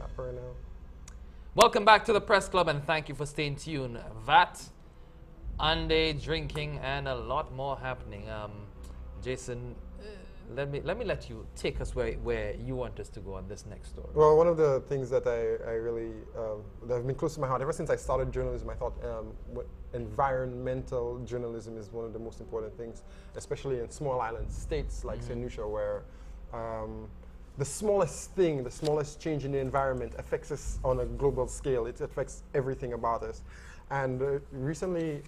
that right now. Welcome back to the Press Club, and thank you for staying tuned. That, Ande, drinking, and a lot more happening. Jason, let me let you take us where you want us to go on this next story. Well, one of the things that I really that have been close to my heart ever since I started journalism, I thought environmental journalism is one of the most important things, especially in small island states like St. Lucia, where the smallest thing, the smallest change in the environment affects us on a global scale. It affects everything about us. And recently,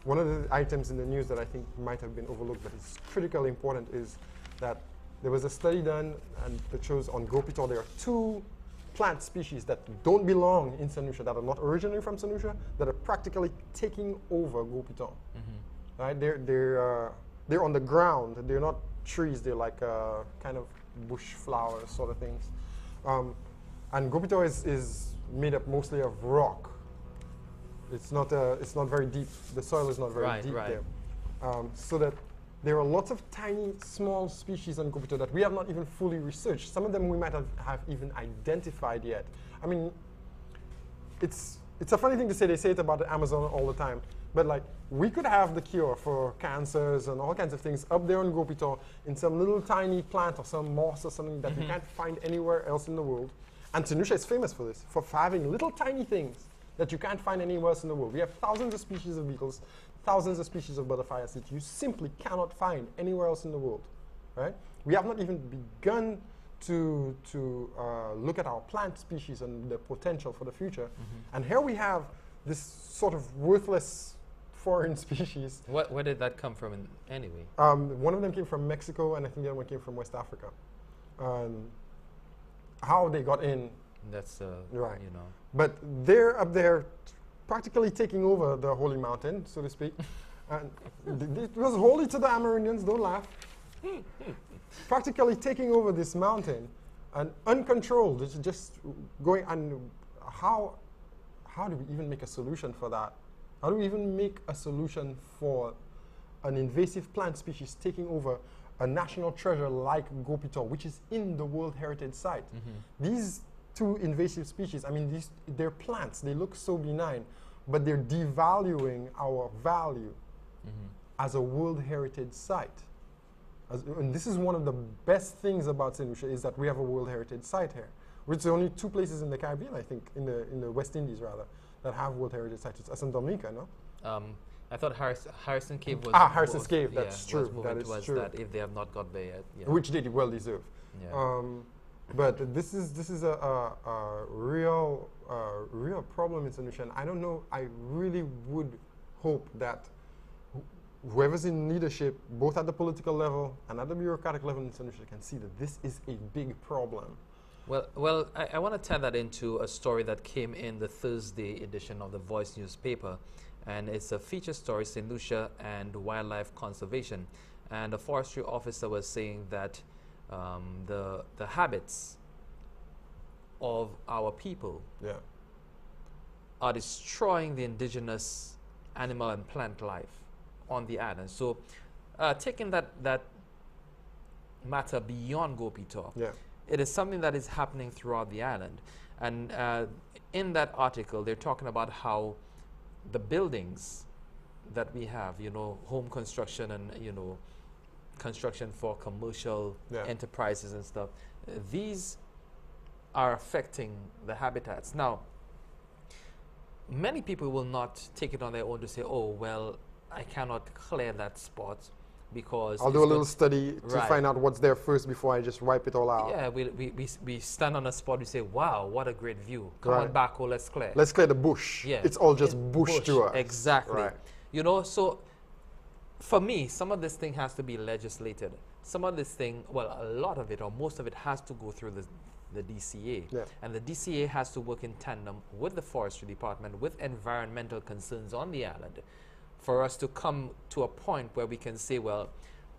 one of the items in the news that I think might have been overlooked but is critically important is that there was a study done and that shows on Gopito there are 2 plant species that don't belong in St. Lucia, that are not originally from St. Lucia, that are practically taking over Gopito. Right? They're on the ground. They're not trees. They're like kind of bush flowers sort of things. And Gopito is made up mostly of rock. It's not very deep. The soil is not very deep there. So that there are lots of tiny, small species on Gopito that we have not even fully researched. Some of them we might have even identified yet. I mean, it's a funny thing to say. They say it about the Amazon all the time. But like, we could have the cure for cancers and all kinds of things up there on Gopito in some little tiny plant or some moss or something that we can't find anywhere else in the world. And St. Lucia is famous for this, for having little tiny things that you can't find anywhere else in the world. We have thousands of species of beetles, thousands of species of butterflies that you simply cannot find anywhere else in the world, right? We have not even begun to look at our plant species and the potential for the future. And here we have this sort of worthless foreign species. Where did that come from anyway? One of them came from Mexico, and I think the other one came from West Africa. How they got in, that's right. You know. But they're up there practically taking over the holy mountain, so to speak. And it was holy to the Amerindians, don't laugh. Practically taking over this mountain and uncontrolled. It's just going, and how do we even make a solution for that? How do we even make a solution for an invasive plant species taking over a national treasure like Gopito, which is in the World Heritage Site? These 2 invasive species, I mean, they're plants. They look so benign, but they're devaluing our value as a World Heritage Site. And this is one of the best things about St. Lucia, is that we have a World Heritage Site here. Which are only 2 places in the Caribbean, I think, in the West Indies rather, that have World Heritage Sites. It's St. Dominica, no? I thought Harrison Cave was... Harrison's Cave, that's true. That is true. That if they have not got there yet. Yeah. Which they well deserve. Yeah. But this is a real problem in St. Lucia. And I don't know, I really would hope that whoever's in leadership, both at the political level and at the bureaucratic level in St. Lucia, can see that this is a big problem. Well, I want to tie that into a story that came in the Thursday edition of the Voice newspaper, and it's a feature story, St. Lucia and wildlife conservation. And a forestry officer was saying that the habits of our people are destroying the indigenous animal and plant life on the island. So taking that matter beyond Gopito, it is something that is happening throughout the island. And in that article, they're talking about how the buildings that we have, you know, home construction and, you know, construction for commercial enterprises and stuff, these are affecting the habitats. Now, many people will not take it on their own to say, oh, well, I cannot clear that spot because I'll do a little study to find out what's there first before I just wipe it all out. Yeah, we stand on a spot, we say, wow, what a great view. Come on back, oh, let's clear. Let's clear the bush. Yeah. It's all just bush to us. Exactly. Right. You know, so for me, some of this thing has to be legislated. Some of this thing, well, a lot of it or most of it has to go through the DCA. Yeah. And the DCA has to work in tandem with the forestry department, with environmental concerns on the island, for us to come to a point where we can say, well,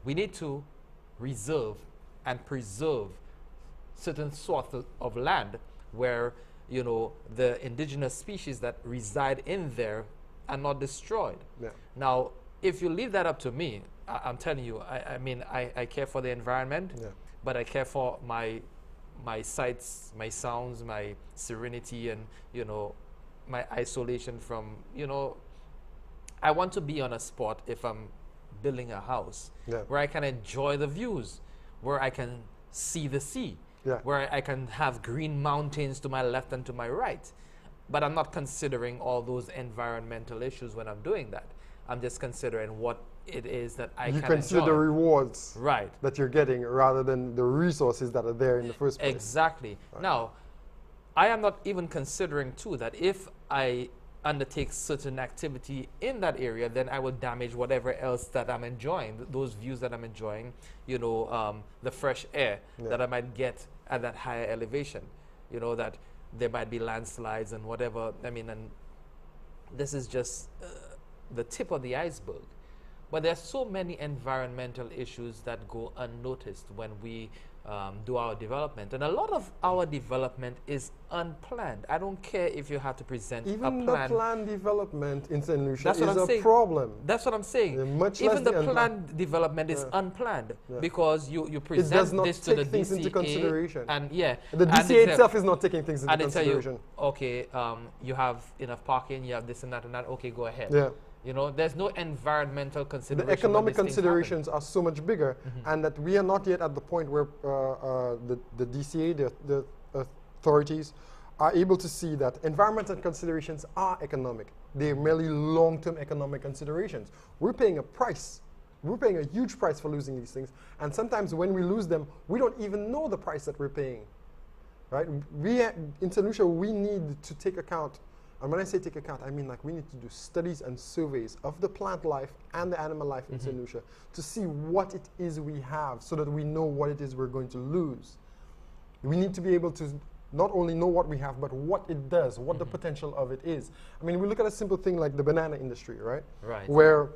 we need to reserve and preserve certain swaths of land where, you know, the indigenous species that reside in there are not destroyed. Yeah. Now, if you leave that up to me, I'm telling you, I mean, I care for the environment, but I care for my my sights, my sounds, my serenity, and my isolation from I want to be on a spot if I'm building a house where I can enjoy the views, where I can see the sea, where I can have green mountains to my left and to my right. But I'm not considering all those environmental issues when I'm doing that. I'm just considering what it is that I can enjoy. You consider the rewards that you're getting rather than the resources that are there in the first place. Exactly. Now, I am not even considering too that if I undertake certain activity in that area, then I will damage whatever else that I'm enjoying, those views that I'm enjoying, the fresh air that I might get at that higher elevation, that there might be landslides and whatever. I mean, and this is just the tip of the iceberg. But there's so many environmental issues that go unnoticed when we do our development. And a lot of our development is unplanned. I don't care if you have to present a plan. Even the planned development in St. Lucia is a problem. That's what I'm saying. Even the planned development is unplanned because you present this to the DCA. It does not take things into consideration. And the DCA itself is not taking things into consideration. Okay, you have enough parking, you have this and that, okay, go ahead. There's no environmental consideration. The economic considerations are so much bigger, and that we are not yet at the point where the DCA, the authorities, are able to see that environmental considerations are economic. They're merely long-term economic considerations. We're paying a price. We're paying a huge price for losing these things, and sometimes when we lose them, we don't even know the price that we're paying. Right? In St. Lucia, we need to take account. And when I say take account, I mean like we need to do studies and surveys of the plant life and the animal life in St. Lucia to see what it is we have so that we know what it is we're going to lose. We need to be able to not only know what we have, but what it does, what the potential of it is. I mean, we look at a simple thing like the banana industry, right? Right. Where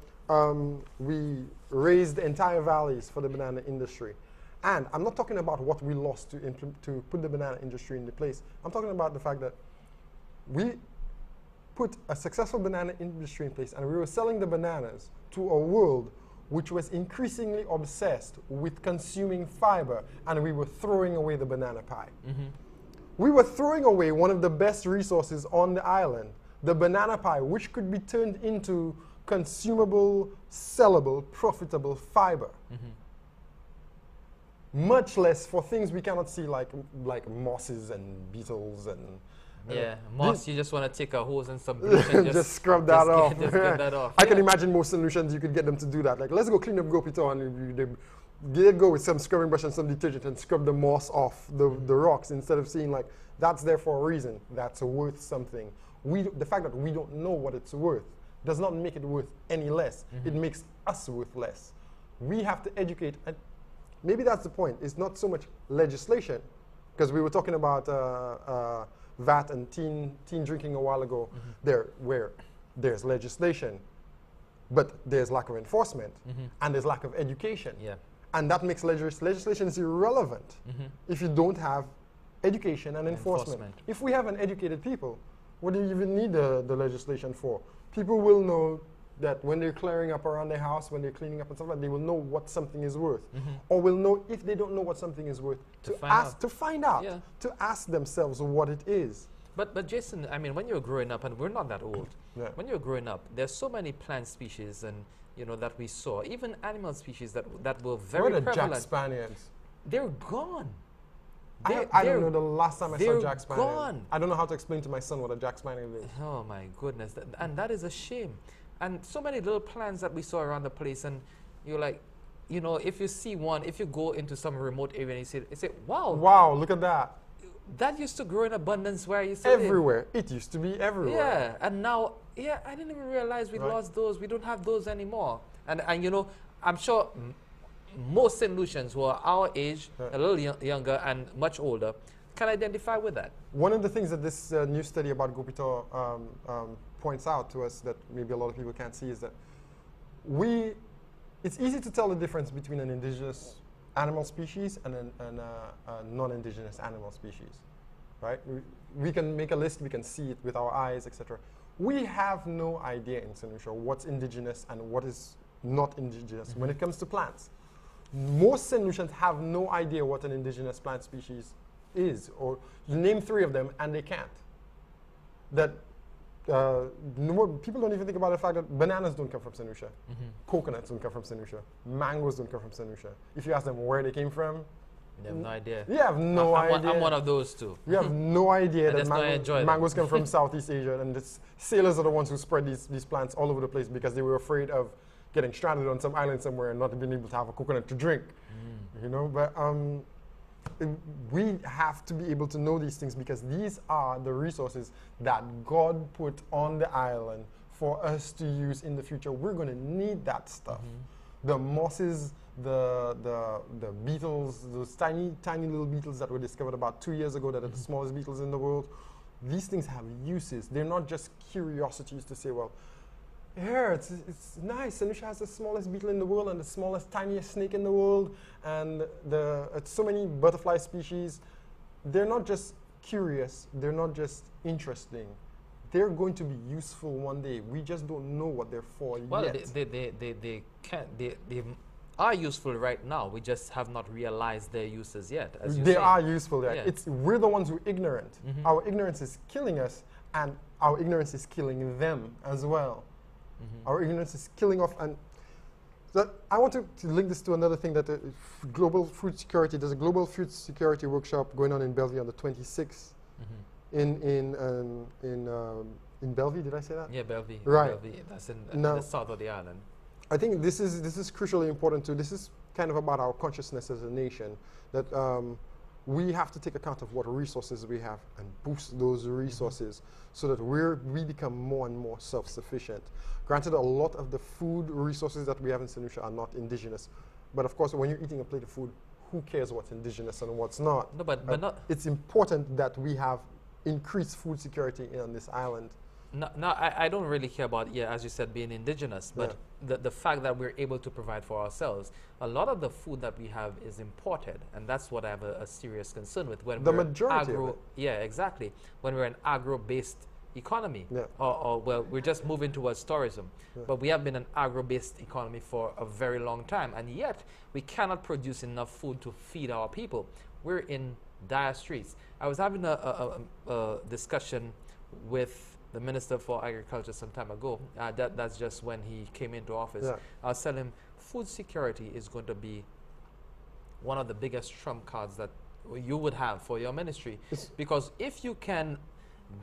we raised entire valleys for the banana industry. And I'm not talking about what we lost to put the banana industry into place. I'm talking about the fact that we put a successful banana industry in place, and we were selling the bananas to a world which was increasingly obsessed with consuming fiber, and we were throwing away the banana pie. We were throwing away one of the best resources on the island, the banana pie, which could be turned into consumable, sellable, profitable fiber. Much less for things we cannot see like mosses and beetles and moss, you just want to take a hose and some bleach and just scrub that off. Just get that off. I can imagine most solutions you could get them to do that. Like, let's go clean up Gopito, and they go with some scrubbing brush and some detergent and scrub the moss off the rocks, instead of seeing like, that's there for a reason, that's worth something. The fact that we don't know what it's worth does not make it worth any less. It makes us worth less. We have to educate, and maybe that's the point. It's not so much legislation, because we were talking about VAT and teen drinking a while ago, where there's legislation, but there's lack of enforcement, and there's lack of education. And that makes legislation is irrelevant if you don't have education and enforcement. If we have an educated people, what do you even need the legislation for? People will know that when they're clearing up around their house, when they're cleaning up and stuff like that, they will know what something is worth. Or will know, if they don't know what something is worth, to find out, to ask themselves what it is. But Jason, I mean, when you're growing up, and we're not that old, when you're growing up, there's so many plant species and that we saw, even animal species that were very prevalent. What are Jack Spaniards? They're gone. I don't know the last time I saw Jack Spaniard. Gone. I don't know how to explain to my son what a Jack Spaniard is. Oh my goodness, and that is a shame. And so many little plants that we saw around the place, and you're like, if you see one, if you go into some remote area and you say, wow. Wow, look at that. That used to grow in abundance where you see everywhere. It used to be everywhere. Yeah, and now, I didn't even realize we lost those. We don't have those anymore. And I'm sure most St. Lucians who are our age, a little younger and much older, can identify with that. One of the things that this new study about Gopito points out to us that maybe a lot of people can't see is that it's easy to tell the difference between an indigenous animal species and a non-indigenous animal species, right? We can make a list, we can see it with our eyes, etc. We have no idea in St. Lucia what's indigenous and what is not indigenous when it comes to plants. Most St. Lucians have no idea what an indigenous plant species is, or you name 3 of them and they can't. That people don't even think about the fact that bananas don't come from St. Lucia, coconuts don't come from St. Lucia, mangoes don't come from St. Lucia. If you ask them where they came from, you have no idea. You have no idea. I'm one of those too. You have no idea that mangoes come from Southeast Asia, and the sailors are the ones who spread these plants all over the place because they were afraid of getting stranded on some island somewhere and not being able to have a coconut to drink. You know, but we have to be able to know these things because these are the resources that God put on the island for us to use in the future. We're going to need that stuff. The mosses, the beetles, those tiny little beetles that were discovered about 2 years ago that are the smallest beetles in the world. These things have uses. They're not just curiosities to say, well, here, it's nice. St. Lucia has the smallest beetle in the world and the smallest, tiniest snake in the world, and it's so many butterfly species. They're not just curious. They're not just interesting. They're going to be useful one day. We just don't know what they're for yet. Well, they are useful right now. We just have not realized their uses yet. As they are useful. Right? Yeah. We're the ones who are ignorant. Our ignorance is killing us, and our ignorance is killing them as well. Our ignorance is killing off. And that I want to link this to another thing that global food security. There's a global food security workshop going on in Bellevue on the 26th. In Bellevue, did I say that? Yeah, Bellevue. Right. Bellevue. That's in the south of the island. I think this is crucially important too. This is kind of about our consciousness as a nation, that we have to take account of what resources we have and boost those resources so that we become more and more self-sufficient. Granted, a lot of the food resources that we have in St. Lucia are not indigenous, but of course, when you're eating a plate of food, who cares what's indigenous and what's not? No, but not. It's important that we have increased food security on this island. No, I don't really care about, as you said, being indigenous, but the fact that we're able to provide for ourselves. A lot of the food that we have is imported, and that's what I have a serious concern with. When the majority of it. Yeah, exactly. When we're an agro-based economy, or we're just moving towards tourism, but we have been an agro-based economy for a very long time, and yet we cannot produce enough food to feed our people. We're in dire straits. I was having a discussion with the Minister for Agriculture some time ago. That's just when he came into office. I was telling him food security is going to be one of the biggest trump cards that you would have for your ministry. Because if you can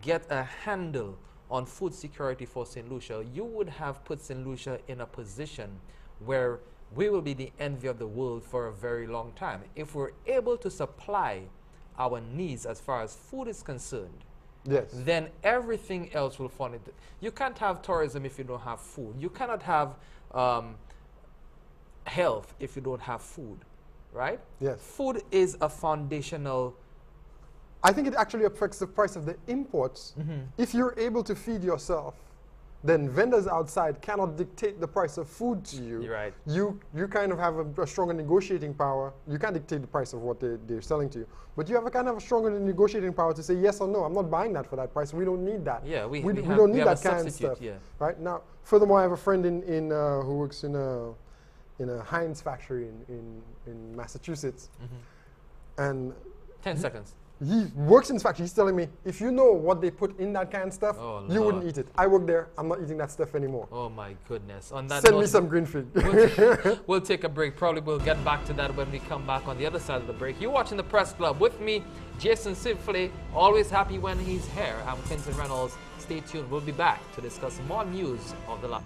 get a handle on food security for St. Lucia, you would have put St. Lucia in a position where we will be the envy of the world for a very long time. If we're able to supply our needs as far as food is concerned, then everything else will fall into. You can't have tourism if you don't have food. You cannot have health if you don't have food, right? Yes. Food is a foundational. I think it actually affects the price of the imports. If you're able to feed yourself, then vendors outside cannot dictate the price of food to you. You're right. You kind of have a stronger negotiating power. You can't dictate the price of what they're selling to you, but you have a kind of a stronger negotiating power to say yes or no. I'm not buying that for that price. We don't need that. Yeah, we don't need that kind of stuff. Yeah. Right now, furthermore, I have a friend who works in a Heinz factory in Massachusetts, and 10 seconds. He works in his factory. He's telling me, if you know what they put in that kind of stuff, you wouldn't eat it. I work there. I'm not eating that stuff anymore. Oh, my goodness. On that Send me some green fig. We'll take a break. Probably we'll get back to that when we come back on the other side of the break. You're watching The Press Club with me, Jason Sifley. Always happy when he's here. I'm Quinton Reynolds. Stay tuned. We'll be back to discuss more news of the life.